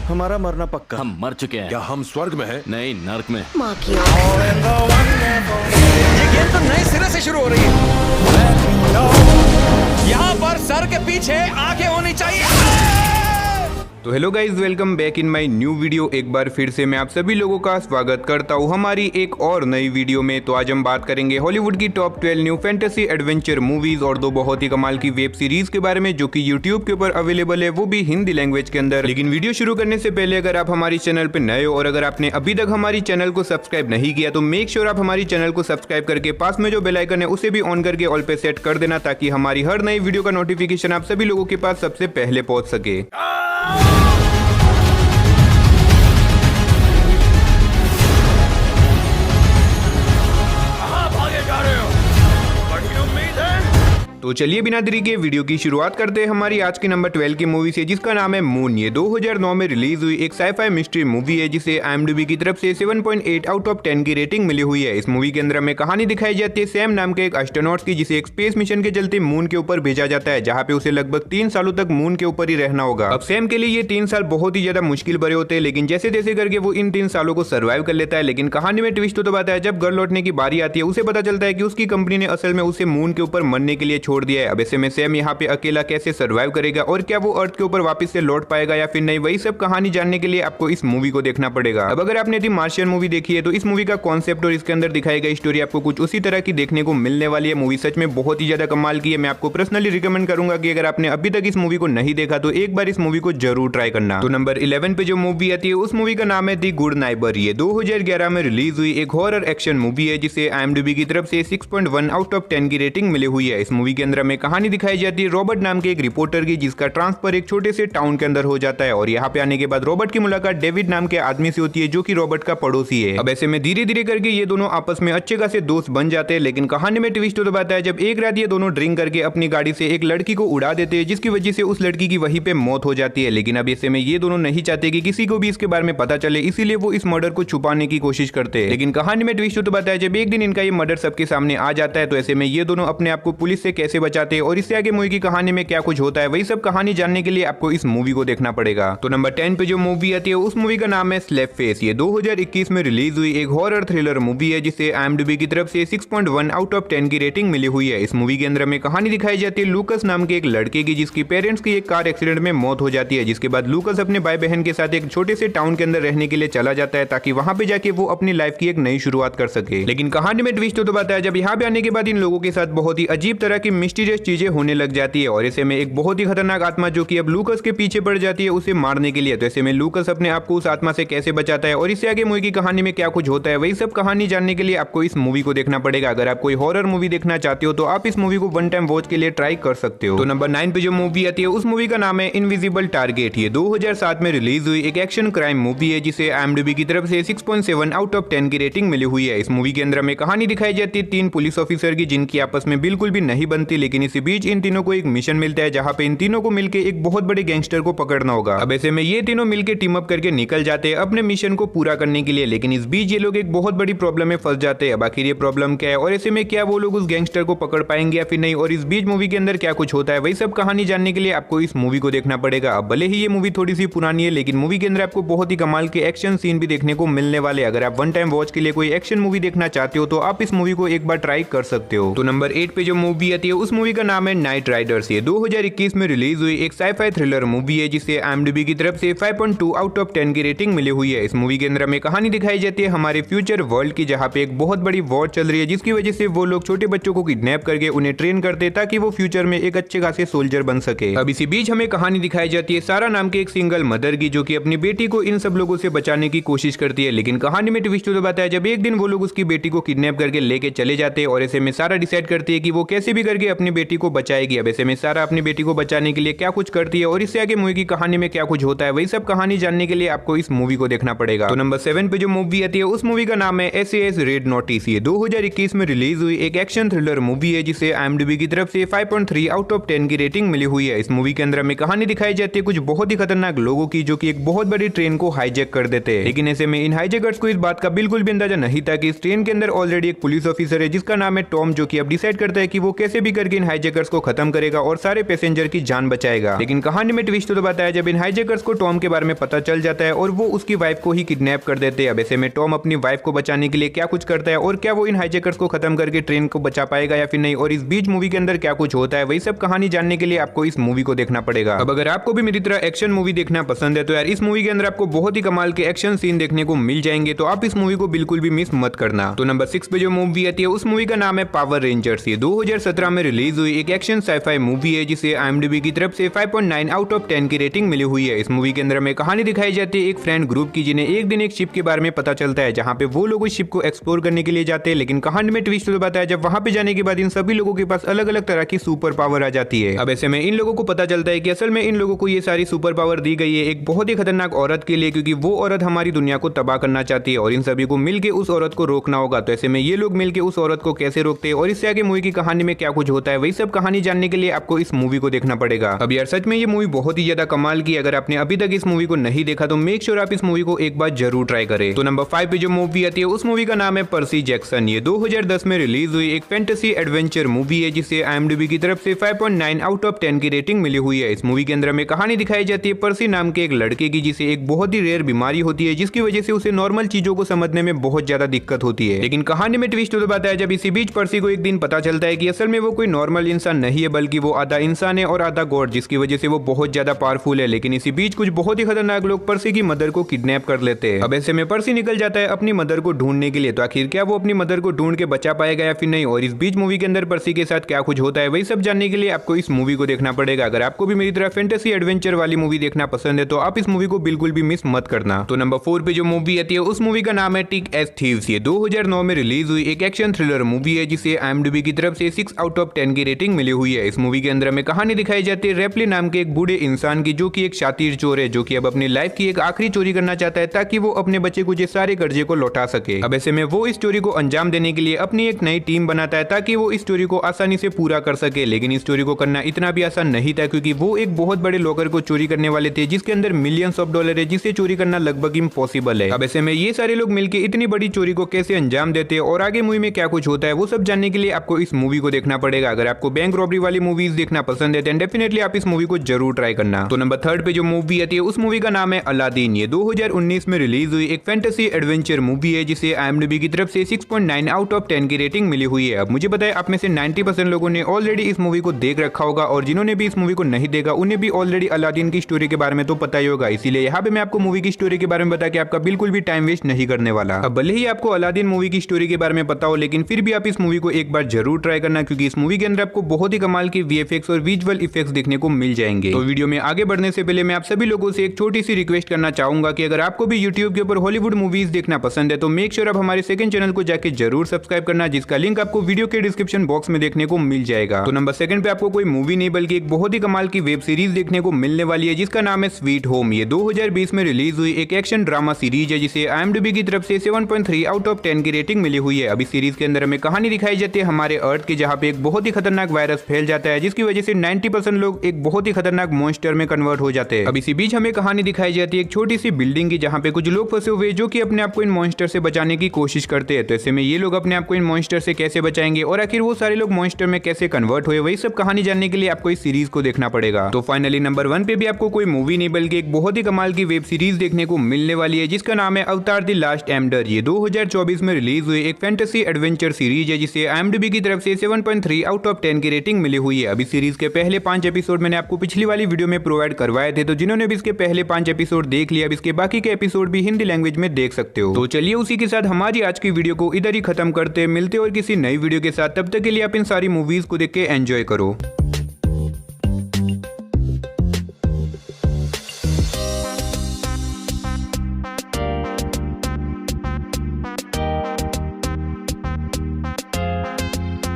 हमारा मरना पक्का। हम मर चुके हैं। क्या हम स्वर्ग में हैं? नहीं, नर्क में। माँ की ये गेम तो नए सिरे से शुरू हो रही है। यहाँ पर सर के पीछे आंखें होनी चाहिए। तो hello guys, welcome back in my new video. एक बार फिर से मैं आप सभी लोगों का स्वागत करता हूँ हमारी एक और नई वीडियो में। तो आज हम बात करेंगे हॉलीवुड की top 12 new fantasy adventure movies और दो बहुत ही कमाल की वेब सीरीज के बारे में, जो कि यूट्यूब के ऊपर अवेलेबल है, वो भी हिंदी लैंग्वेज के अंदर। लेकिन वीडियो शुरू करने से पहले अगर आप हमारी चैनल पे नए हो और अगर आपने अभी तक हमारी चैनल को सब्सक्राइब नहीं किया तो मेक श्योर आप हमारी चैनल को सब्सक्राइब करके पास में जो बेल आइकन है उसे भी ऑन करके ऑल पे सेट कर देना, ताकि हमारी हर नई वीडियो का नोटिफिकेशन आप सभी लोगों के पास सबसे पहले पहुंच सके। तो चलिए बिना देरी के वीडियो की शुरुआत करते हैं हमारी आज की नंबर 12 की मूवी से, जिसका नाम है मून। ये 2009 में रिलीज हुई एक साइफाई मिस्ट्री मूवी है, जिसे IMDb की तरफ से 7.8 आउट ऑफ 10 की रेटिंग मिली हुई है। इस मूवी के अंदर हमें कहानी दिखाई जाती है सैम नाम के एक एस्ट्रोनॉट की, जिसे एक स्पेस मिशन के चलते मून के ऊपर भेजा जाता है, जहाँ पे उसे लगभग 3 सालों तक मून के ऊपर ही रहना होगा। अब सैम के लिए ये 3 साल बहुत ही ज्यादा मुश्किल भरे होते हैं, लेकिन जैसे जैसे करके वो इन 3 सालों को सर्वाइव कर लेता है। लेकिन कहानी में ट्विस्ट तो आता है, जब घर लौटने की बारी आती है उसे पता चलता है कि उसकी कंपनी ने असल में उसे मून के ऊपर मरने के लिए छोड़ दिया है। अब ऐसे में सैम यहाँ पे अकेला कैसे सर्वाइव करेगा और क्या वो अर्थ के ऊपर वापस से लौट पाएगा या फिर नहीं, वही सब कहानी जानने के लिए आपको इस मूवी को देखना पड़ेगा। अब अगर आपने दी मार्शियन मूवी देखी है तो इस मूवी का कॉन्सेप्ट और इसके अंदर दिखाई गई स्टोरी आपको कुछ उसी तरह की देखने को मिलने वाली है। मूवी सच में बहुत ही ज्यादा कमाल की है। मैं आपको पर्सनली रिकमेंड करूंगा कि अगर आपने अभी तक इस मूवी को नहीं देखा तो एक बार इस मूवी को जरूर ट्राई करना। तो नंबर 11 पे जो मूवी आती है उस मूवी का नाम है दी गुड नाइबर। ये 2011 में रिलीज हुई एक हॉरर एक्शन मूवी है, जिसे IMDb की तरफ से 6.1 आउट ऑफ 10 की रेटिंग मिली हुई है। इस मूवी के अंदर हमें कहानी दिखाई जाती है रॉबर्ट नाम के एक रिपोर्टर की, जिसका ट्रांसफर एक छोटे से टाउन के अंदर हो जाता है। और यहाँ पे आने के बाद रॉबर्ट की मुलाकात डेविड नाम के आदमी से होती है, जो कि रॉबर्ट का पड़ोसी है। अब ऐसे में धीरे धीरे करके ये दोनों आपस में अच्छे खासे दोस्त बन जाते हैं। लेकिन कहानी में ट्विस्ट तो आता है, जब एक रात ये दोनों ड्रिंक करके अपनी गाड़ी से एक लड़की को उड़ा देते हैं, जिसकी वजह से उस लड़की की वहीं पे मौत हो जाती है। लेकिन अब ऐसे में ये दोनों नहीं चाहते कि किसी को भी इसके बारे में पता चले, इसीलिए वो इस मर्डर को छुपाने की कोशिश करते हैं। लेकिन कहानी में ट्विस्ट तो आता है, जब एक दिन इनका ये मर्डर सबके सामने आ जाता है तो ऐसे में ये दोनों अपने आप को पुलिस से कैसे बचाते हैं और इससे आगे मूवी की कहानी में क्या कुछ होता है, वही सब कहानी जानने के लिए आपको इस मूवी को देखना पड़ेगा। तो नंबर 10 पे जो मूवी आती है उस मूवी का नाम है स्लैप फेस। ये 2021 में रिलीज हुई एक हॉरर थ्रिलर मूवी है, जिसे IMDb की तरफ से 6.1 आउट ऑफ 10 की रेटिंग मिली हुई है। इस मूवी के अंदर हमें कहानी दिखाई जाती है लूकस नाम के एक लड़के की, जिसकी पेरेंट्स की एक कार एक्सीडेंट में मौत हो जाती है। जिसके बाद लूकस अपने भाई बहन के साथ एक छोटे से टाउन के अंदर रहने के लिए चला जाता है, ताकि वहां पे जाके वो अपनी लाइफ की एक नई शुरुआत कर सके। लेकिन कहानी में ट्विस्ट तो आता है, जब यहाँ पे आने के बाद इन लोगों के साथ बहुत ही अजीब तरह की मिस्टीरियस चीजें होने लग जाती है। और ऐसे में एक बहुत ही खतरनाक आत्मा, जो कि अब लूकस के पीछे पड़ जाती है उसे मारने के लिए। तो ऐसे में लूकस अपने आप को उस आत्मा से कैसे बचाता है और इससे आगे मूवी की कहानी में क्या कुछ होता है, वही सब कहानी जानने के लिए आपको इस मूवी को देखना पड़ेगा। अगर आप कोई हॉरर मूवी देखना चाहते हो तो आप इस मूवी को वन टाइम वॉच के लिए ट्राई कर सकते हो। तो नंबर 9 पे जो मूवी आती है उस मूवी का नाम है इनविजिबल टारगेट। ये 2007 में रिलीज हुई एक एक्शन क्राइम मूवी है, जिसे IMDb की तरफ से 6.7 आउट ऑफ 10 की रेटिंग मिली हुई है। इस मूवी के अंदर हमें कहानी दिखाई जाती है 3 पुलिस ऑफिसर की, जिनकी आपस में बिल्कुल भी नहीं बनती। लेकिन इसी बीच इन तीनों को एक मिशन मिलता है, जहाँ पे इन तीनों को मिलकर एक बहुत बड़े गैंगस्टर को पकड़ना होगा। अब ऐसे में ये तीनों मिलकर टीम अप करके निकल जाते हैं अपने मिशन को पूरा करने के लिए। लेकिन इस बीच ये लोग एक बहुत बड़ी प्रॉब्लम में फंस जाते हैं। अब आखिर ये प्रॉब्लम क्या है और ऐसे में क्या वो लोग उस गैंगस्टर को पकड़ पाएंगे या फिर नहीं, और इस बीच मूवी के अंदर क्या कुछ होता है, वही सब कहानी जानने के लिए आपको इस मूवी को देखना पड़ेगा। अब भले ही ये मूवी थोड़ी सी पुरानी है, लेकिन मूवी के अंदर आपको बहुत ही कमाल के एक्शन सीन भी देखने को मिलने वाले। अगर आप वन टाइम वॉच के लिए कोई एक्शन मूवी देखना चाहते हो तो आप इस मूवी को एक बार ट्राई कर सकते हो। तो नंबर 8 पे जो मूवी आती है उस मूवी का नाम है नाइट राइडर्स। ये 2021 में रिलीज हुई एक साइफाई थ्रिलर मूवी है, जिसे IMDb की तरफ से 5.2 आउट ऑफ 10 की रेटिंग मिली हुई है। इस मूवी के अंदर हमें कहानी दिखाई जाती है हमारे फ्यूचर वर्ल्ड की, जहाँ पे एक बहुत बड़ी वॉर चल रही है, जिसकी वजह से वो लोग छोटे बच्चों को किडनैप करके उन्हें ट्रेन करते हैं, ताकि वो फ्यूचर में एक अच्छे खासे सोल्जर बन सके। अब इसी बीच हमें कहानी दिखाई जाती है सारा नाम के एक सिंगल मदर की, जो कि अपनी बेटी को इन सब लोगों से बचाने की कोशिश करती है। लेकिन कहानी में ट्विस्ट तो आता है, जब एक दिन वो लोग उसकी बेटी को किडनैप करके लेके चले जाते हैं। और ऐसे में सारा डिसाइड करती है कि वो कैसे भी करके अपनी बेटी को बचाएगी। अब ऐसे में सारा अपनी बेटी को बचाने के लिए क्या कुछ करती है और इससे आगे मूवी की कहानी में क्या कुछ होता है, वही सब कहानी जानने के लिए आपको इस मूवी को देखना पड़ेगा। तो नंबर 7 पे जो मूवी आती है उस मूवी का नाम है SAS रेड नोटिस। ये 2021 में रिलीज हुई एक एक्शन थ्रिलर मूवी है, जिसे IMDb की तरफ से 5.3 आउट ऑफ 10 की रेटिंग मिली हुई है। इस मूवी के अंदर हमें कहानी दिखाई जाती है कुछ बहुत ही खतरनाक लोगों की, जो कि एक बहुत बड़ी ट्रेन को हाईजैक कर देते हैं। लेकिन ऐसे में इन हाईजैकर्स को इस बात का बिल्कुल भी अंदाजा नहीं था कि इस ट्रेन के अंदर ऑलरेडी एक पुलिस ऑफिसर है, जिसका नाम है टॉम, जो कि अब डिसाइड करता है कि वो कैसे भी करके इन हाईजैकर्स को खत्म करेगा और सारे पैसेंजर की जान बचाएगा। लेकिन कहानी में ट्विस्ट तो बताया जब इन हाईजैकर्स को टॉम के बारे में पता चल जाता है और वो उसकी वाइफ को ही किडनैप कर देते हैं। अब ऐसे में टॉम अपनी वाइफ को बचाने के लिए क्या कुछ करता है और क्या वो इन हाईजैकर्स को खत्म करके ट्रेन को बचा पाएगा या फिर नहीं, और इस बीच मूवी के अंदर क्या कुछ होता है, वही सब कहानी जानने के लिए आपको इस मूवी को देखना पड़ेगा। अब अगर आपको भी मेरी तरह एक्शन मूवी देखना पसंद है तो यार इस मूवी के अंदर आपको बहुत ही कमाल के एक्शन सीन देखने को मिल जाएंगे, तो आप इस मूवी को बिल्कुल भी मिस मत करना। तो नंबर 6 पे जो मूवी आती है उस मूवी का नाम है पावर रेंजर्स। ये 2017 में रिलीज हुई एक एक्शन साइफाई मूवी है जिसे IMDb की तरफ से 5.9 आउट ऑफ 10 की रेटिंग मिली हुई है। इस मूवी के अंदर में कहानी दिखाई जाती है एक फ्रेंड ग्रुप की जिन्हें एक दिन एक शिप के बारे में पता चलता है जहां पे वो लोग उस शिप को एक्सप्लोर करने के लिए जाते हैं। लेकिन कहानी में ट्विस्ट तो बताया जब वहां पे जाने के बाद इन सभी लोगों के पास अलग अलग तरह की सुपर पावर आ जाती है। अब ऐसे में इन लोगों को पता चलता है कि असल में इन लोगों को ये सारी सुपर पावर दी गई है एक बहुत ही खतरनाक औरत के लिए, क्योंकि वो औरत हमारी दुनिया को तबाह करना चाहती है और इन सभी को मिलकर उस औरत को रोकना होगा। तो ऐसे में ये लोग मिलकर उस औरत को कैसे रोकते हैं और इससे आगे मूवी की कहानी में क्या कुछ होता है, वही सब कहानी जानने के लिए आपको इस मूवी को देखना पड़ेगा। अब यार सच में ये मूवी बहुत ही ज्यादा कमाल की, अगर आपने अभी तक इस मूवी को नहीं देखा तो मेक श्योर आप इस मूवी को एक बार जरूर ट्राई करें। तो नंबर 5 पे जो मूवी आती है उस मूवी का नाम है पर्सी जैक्सन। ये 2010 में रिलीज हुई एक फैंटेसी एडवेंचर मूवी है जिसे IMDb की तरफ से 5.9 आउट ऑफ 10 की रेटिंग मिली हुई है। इस मूवी के अंदर में कहानी दिखाई जाती है पर्सी नाम के एक लड़के की जिसे एक बहुत ही रेयर बीमारी होती है जिसकी वजह से उसे नॉर्मल चीजों को समझने में बहुत ज्यादा दिक्कत होती है। लेकिन कहानी में ट्विस्ट तो बताया जब इसी बीच पर्सी को एक दिन पता चलता है कि असल में वो कोई नॉर्मल इंसान नहीं है बल्कि वो आधा इंसान है और आधा गॉड, जिसकी वजह से वो बहुत ज्यादा पावरफुल है। लेकिन इसी बीच कुछ बहुत ही खतरनाक लोग पर्सी की मदर को किडनैप कर लेते हैं। अब ऐसे में पर्सी निकल जाता है अपनी मदर को ढूंढने के लिए, तो आखिर क्या वो अपनी मदर को ढूंढ के बचा पाएगा या फिर नहीं, और इस बीच मूवी के अंदर पर्सी के साथ क्या कुछ होता है वही सब जानने के लिए आपको इस मूवी को देखना पड़ेगा। अगर आपको भी मेरी तरह फैंटेसी एडवेंचर वाली मूवी देखना पसंद है तो आप इस मूवी को बिल्कुल भी मिस मत करना। तो नंबर 4 पे जो मूवी आती है उस मूवी का नाम है टिक एस थीव्स। ये 2009 में रिलीज हुई एक एक्शन थ्रिलर मूवी है जिसे IMDb की तरफ से 6 आउट ऑफ 10 की रेटिंग मिली हुई है। इस मूवी के अंदर में कहानी दिखाई जाती है रेपली नाम के एक बूढ़े इंसान की जो कि एक शातिर चोर है जो कि अब अपनी लाइफ की एक आखिरी चोरी करना चाहता है ताकि वो अपने बच्चे को सारे कर्जे को लौटा सके। अब ऐसे में वो इस चोरी को अंजाम देने के लिए अपनी एक नई टीम बनाता है ताकि वो इस चोरी को आसानी से पूरा कर सके। लेकिन इस चोरी को करना इतना भी आसान नहीं था क्योंकि वो एक बहुत बड़े लॉकर को चोरी करने वाले थे जिसके अंदर मिलियंस ऑफ डॉलर है जिसे चोरी करना लगभग इम्पॉसिबल है। अब ऐसे में ये सारे लोग मिलकर इतनी बड़ी चोरी को कैसे अंजाम देते हैं और आगे मूवी में क्या कुछ होता है वो सब जानने के लिए आपको इस मूवी को देखना पड़ेगा। अगर आपको बैंक रॉबरी वाली मूवीज देखना पसंद है देन डेफिनेटली आप इस मूवी को जरूर ट्राई करना। तो नंबर 3 पे जो मूवी आती है उस मूवी का नाम है अलादीन। ये 2019 में रिलीज हुई एक फैंटेसी एडवेंचर मूवी है जिसे IMDb की तरफ से 6.9 आउट ऑफ 10 की रेटिंग मिली हुई है। अब मुझे पता है आप में से 90% लोगों ने ऑलरेडी इस मूवी को देख रखा होगा और जिन्होंने भी इस मूवी को नहीं देखा उन्हें भी ऑलरेडी अलादीन की स्टोरी के बारे में तो पता ही होगा, इसीलिए यहाँ पे मैं आपको मूवी की स्टोरी के बारे में बता के आपका बिल्कुल भी टाइम वेस्ट नहीं करने वाला। अब भले ही आपको अलादीन मूवी की स्टोरी के बारे में पता हो लेकिन फिर भी आप इस मूवी को एक बार जरूर ट्राई करना क्योंकि इस मूवी के अंदर आपको बहुत ही कमाल की VFX और विजुअल इफेक्ट्स देखने को मिल जाएंगे। तो वीडियो में आगे बढ़ने से पहले मैं आप सभी लोगों से एक छोटी सी रिक्वेस्ट करना चाहूंगा कि अगर आपको भी यूट्यूब के ऊपर हॉलीवुड मूवीज देखना पसंद है तो मेक श्योर आप हमारे सेकंड चैनल को जाके जरूर सब्सक्राइब करना जिसका लिंक आपको वीडियो के डिस्क्रिप्शन बॉक्स में देखने को मिल जाएगा। तो नंबर 2 पे आपको कोई मूवी नहीं बल्कि एक बहुत ही कमाल की वेब सीरीज देखने को मिलने वाली है जिसका नाम है स्वीट होम। ये 2020 में रिलीज हुई एक एक्शन ड्रामा सीरीज है जिसे IMDb की तरफ से 7.3 आउट ऑफ 10 की रेटिंग मिली हुई है। अभी सीरीज के अंदर हमें कहानी दिखाई जाती है हमारे अर्थ की जहाँ पे एक बहुत ही खतरनाक वायरस फैल जाता है जिसकी वजह से 90% लोग एक बहुत ही खतरनाक मॉन्स्टर में कन्वर्ट हो जाते हैं। अब इसी बीच हमें कहानी दिखाई जाती है एक छोटी सी बिल्डिंग की जहाँ पे कुछ लोग फंसे हुए जो कि अपने आप को इन मॉन्स्टर से बचाने की कोशिश करते हैं। तो ऐसे में ये लोग अपने आप को इन मॉन्स्टर से कैसे बचाएंगे और आखिर वो सारे लोग मॉन्स्टर में कैसे कन्वर्ट हुए वही सब कहानी जानने के लिए आपको इस सीरीज को देखना पड़ेगा। तो फाइनली नंबर 1 पे भी आपको कोई मूवी नहीं बल्कि एक बहुत ही कमाल की वेब सीरीज देखने को मिलने वाली है जिसका नाम है अवतार द लास्ट एम्बर। ये 2024 में रिलीज हुई एक फैंटेसी एडवेंचर सीरीज है जिसे IMDb की तरफ से 7.3 आउट ऑफ 10 की रेटिंग मिली हुई है। अभी सीरीज के पहले 5 एपिसोड मैंने आपको पिछली वाली वीडियो में प्रोवाइड करवाए थे, तो जिन्होंने भी इसके पहले 5 एपिसोड देख लिया अब इसके बाकी के एपिसोड भी हिंदी लैंग्वेज में देख सकते हो। तो चलिए उसी के साथ हमारी आज की वीडियो को इधर ही खत्म करते मिलते और किसी नई वीडियो के साथ, तब तक के लिए आप इन सारी मूवीज को देख के एंजॉय करो।